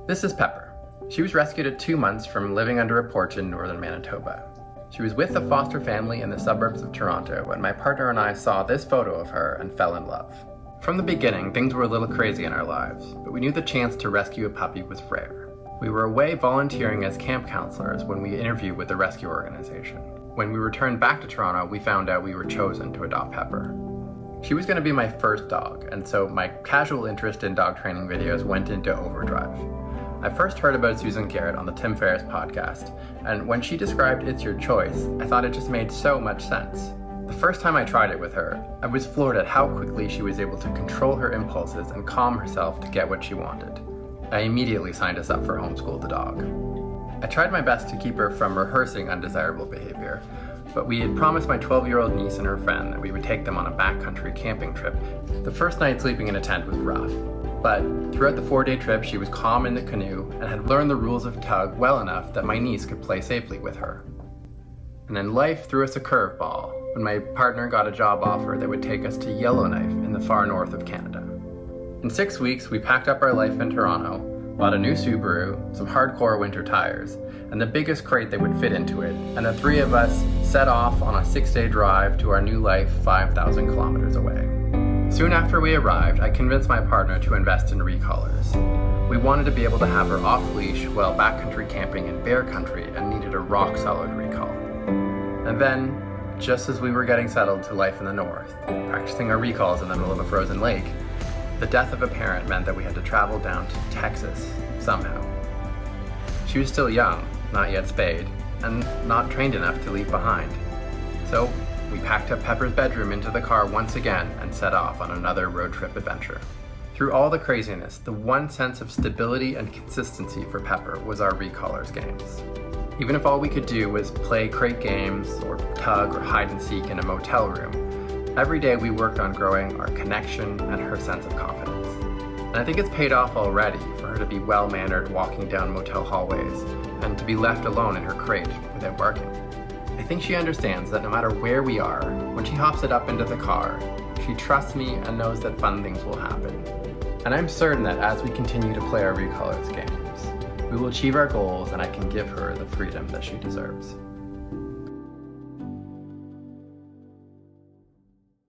This is Pepper. She was rescued at 2 months from living under a porch in northern Manitoba. She was with a foster family in the suburbs of Toronto when my partner and I saw this photo of her and fell in love. From the beginning, things were a little crazy in our lives, but we knew the chance to rescue a puppy was rare. We were away volunteering as camp counselors when we interviewed with the rescue organization. When we returned back to Toronto, we found out we were chosen to adopt Pepper. She was going to be my first dog, and so my casual interest in dog training videos went into overdrive. I first heard about Susan Garrett on the Tim Ferriss podcast, and when she described It's Your Choice, I thought it just made so much sense. The first time I tried it with her, I was floored at how quickly she was able to control her impulses and calm herself to get what she wanted. I immediately signed us up for Homeschool the Dog. I tried my best to keep her from rehearsing undesirable behavior, but we had promised my 12-year-old niece and her friend that we would take them on a backcountry camping trip. The first night sleeping in a tent was rough, but throughout the 4-day trip she was calm in the canoe and had learned the rules of tug well enough that my niece could play safely with her. And then life threw us a curveball when my partner got a job offer that would take us to Yellowknife in the far north of Canada. In 6 weeks, we packed up our life in Toronto, bought a new Subaru, some hardcore winter tires, and the biggest crate that would fit into it, and the three of us set off on a 6-day drive to our new life 5,000 kilometers away. Soon after we arrived, I convinced my partner to invest in recolors. We wanted to be able to have her off-leash while backcountry camping in bear country and needed a rock-solid recall. And then, just as we were getting settled to life in the north, practicing our recalls in the middle of a frozen lake, the death of a parent meant that we had to travel down to Texas somehow. She was still young, not yet spayed, and not trained enough to leave behind. So we packed up Pepper's bedroom into the car once again and set off on another road trip adventure. Through all the craziness, the one sense of stability and consistency for Pepper was our recolors games. Even if all we could do was play crate games or tug or hide and seek in a motel room, every day we worked on growing our connection and her sense of confidence. And I think it's paid off already for her to be well-mannered walking down motel hallways and to be left alone in her crate without barking. I think she understands that no matter where we are, when she hops it up into the car, she trusts me and knows that fun things will happen. And I'm certain that as we continue to play our recolors games, we will achieve our goals and I can give her the freedom that she deserves.